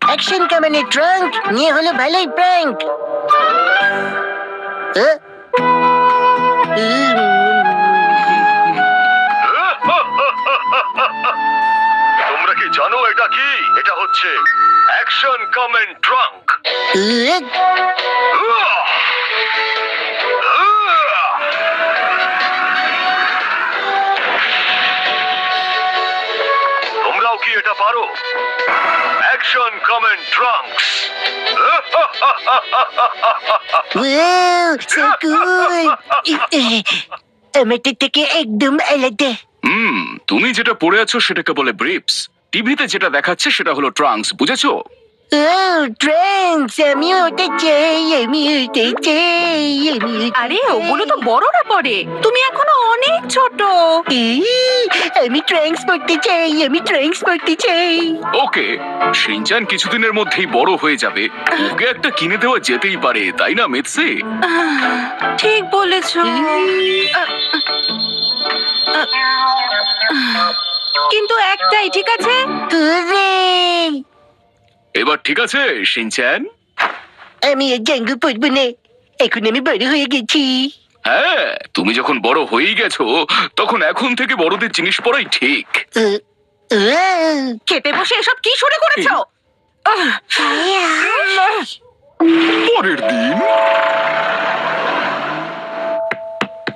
Action কামানের trunk নিয়ে হলো ভালোই প্র্যাঙ্ক। তোমরা কি জানো এটা কি? এটা হচ্ছে অ্যাকশন কমেন্ট ট্রাঙ্ক। তোমরাও কি এটা পারো? Action comment trunks. আমাদের থেকে একদম আলাদা। তুমি যেটা পড়ে আছো সেটাকে বলে ব্রিপস, টিভিতে যেটা দেখাচ্ছে সেটা হলো ট্রাঙ্কস, বুঝেছো? ট্রাঙ্কস, আমি ওটা চাই, আমি ওটা চাই, আরে ওগুলো তো বড়রা পরে, তুমি এখনো অনেক ছোট। আমি ট্রাঙ্কস পড়তে চাই, আমি ট্রাঙ্কস পড়তে চাই। ওকে, শিনচান কিছুদিনের মধ্যেই বড় হয়ে যাবে, ওকে একটা কিনে দেওয়া যেতেই পারে, তাই না মেৎসে? ঠিক বলেছো। কিন্তু একটাই, ঠিক আছে? এবার ঠিক আছে শিনচান? আমি আর জাঙ্গু পড়বো না, এখন আমি বড় হয়ে গেছি। হ্যাঁ, তুমি যখন বড় হয়েই গেছো তখন এখন থেকে বড়দের জিনিস পরাই ঠিক। খেতে বসে এসব কি শুরু করেছো? পরের দিন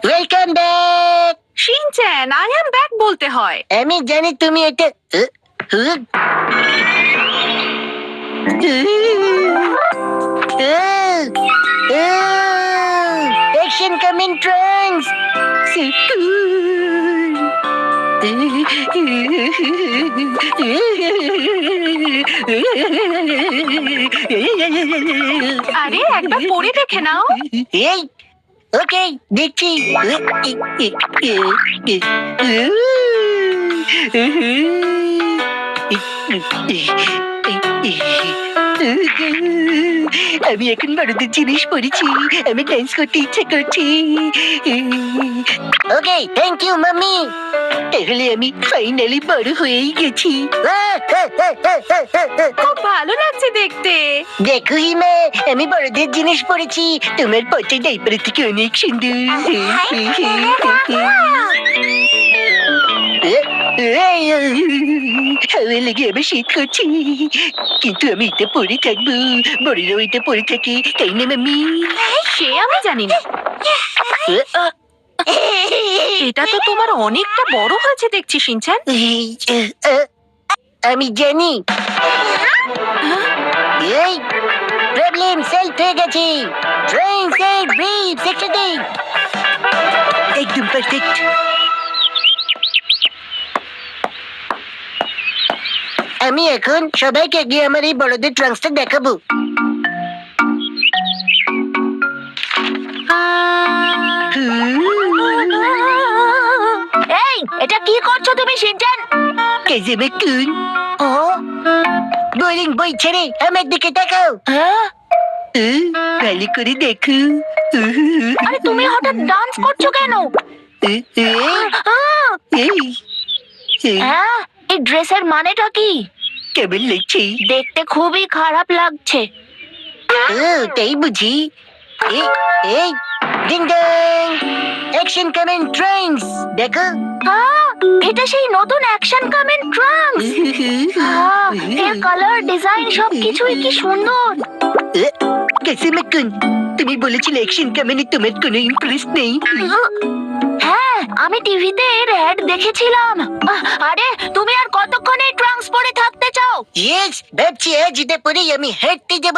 welcome back. Shinchan, I am back বলতে হয়। আমি জানি তুমি এটা অ্যাকশন কামিং ট্রাঙ্কস। আরে একবার পরে দেখে নাও। এই ওকে, দেখছি। আমি এখন বড়দের জিনিস পড়েছি, আমি ডান্স করতে ইচ্ছে করছি। ওকে, থ্যাংক ইউ মাম্মি। তাহলে আমি ফাইনালি বড় হয়েই গেছি। খুব ভালো লাগছে দেখতে। দেখো হিমা, আমি বড়দের জিনিস পড়েছি, তোমার পচা ডাইপার থেকে অনেক সুন্দর। হাওয়া লেগে আমি শীত করছি, কিন্তু আমি এটা পরে থাকবো, বড়রাও এটা পরে থাকে, তাই না মাম্মি? সে আমি জানি না। এটা তো তোমার অনেকটা বড় হয়েছে দেখছি শিনচ্যান। আমি জানি। এই প্রবলেম সলভ হয়ে গেছে। ট্রেন সেট ব্রিফ একসাথে একদম পারফেক্ট। আমি এখন সবাইকে গিয়ে আমার এই বড়দের ট্রাঙ্কসটা দেখাবো। এই, এটা কি করছো তুমি শিনচ্যান? কেজেবে কুন, বোরিং বই ছেড়ে আমার দিকে তাকাও। ভালো করে দেখো। আরে তুমি হঠাৎ ডান্স করছো কেন? এই ড্রেসের মানেটা কি? কেমন লাগছে? দেখতে খুবই খারাপ লাগছে। তাই বুঝি? এই ding dong, action coming Trends দেখো। এটা সেই নতুন অ্যাকশন কামেন্ট ট্রাঙ্কস। এর কালার, ডিজাইন সব কিছুই কি সুন্দর। কেসিমে কুন, তুমি বলেছিলে অ্যাকশন কামিংয়ে তোমার কোনো ইন্টারেস্ট নেই। হ্যাঁ, আমি টিভিতে এর অ্যাড দেখেছিলাম। আরে তুমি আর কতক্ষণ এই ট্রাঙ্কস পরে থাকতে চাও? ইয়েস, ভাবছি আজ এটা পরেই আমি হাঁটতে যাব।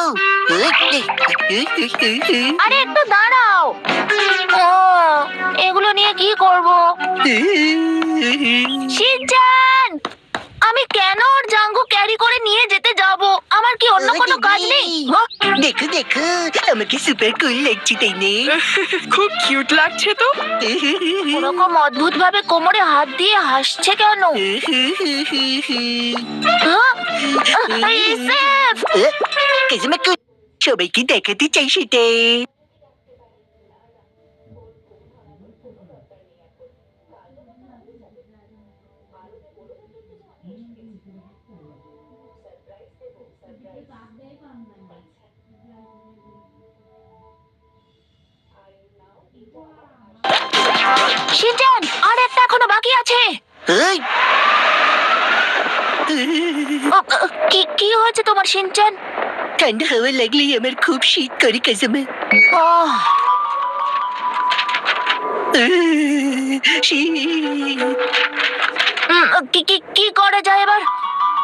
আরে একটু দাঁড়াও। এগুলো নিয়ে কি করব? শিনচ্যান, আমি কেন ওর জাঙ্গু ক্যারি করে নিয়ে যেতে যাব? আমার কি অন্য কোনো কাজ নেই? দেখো দেখো, আমাকে সুপার কুল লাগছে, তাই না? খুব কিউট লাগছে তো। ওরকম অদ্ভুত ভাবে কোমরে হাত দিয়ে হাসছে কেন? ইসেফ! কেসিমে কুন, সবাইকে দেখাতে চাই সেটা। শিনচান আর একটা এখনো বাকি আছে। এই, কি হয়েছে তোমার শিনচান? ঠান্ডা হাওয়া লাগলেই আমার খুব শীত করে কাজমে। আহ, শীত। কি করা যায় এবার?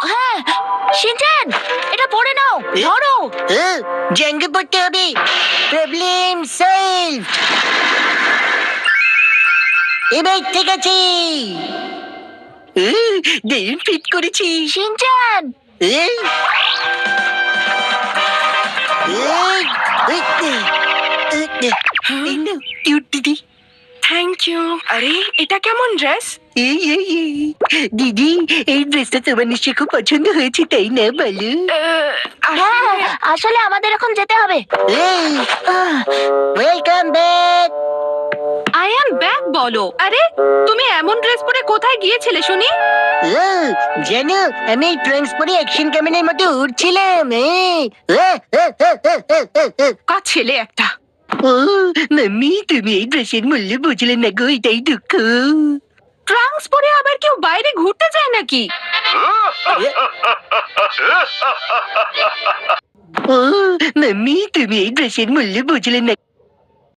হ্যাঁ শিনচান, এটা পড়ে নাও, ধরো। জাঙ্গে পড়তে হবে। Problem solve. এবার ঠিক আছে। দারুণ ফিট করেছি। শিনচান এই, এই, এই নাও, কিউট দিদি। Thank you. আরে এটা কেমন ড্রেস? এই, দিদি, এই ড্রেসটা তোমার নিশ্চয়ই খুব পছন্দ হয়েছে, তাই না বলো? হ্যাঁ আসলে আমাদের এখন যেতে হবে। Welcome back. I am back বলো। আরে তুমি এমন ড্রেস পরে কোথায় গিয়েছিলে শুনি? জানো, আমি এই ট্রাঙ্কস পরে অ্যাকশন ক্যামেরার মতো উঠছিলাম। কা ছেলে একটা। ও মাম্মি, তুমি এই ড্রেসের মূল্য বুঝলে না গো, এটাই দুঃখ। ট্রাঙ্কস পরে আবার কেউ বাইরে ঘুরতে যায় নাকি? ও মাম্মি, তুমি এই ড্রেসের মূল্য বুঝলে না।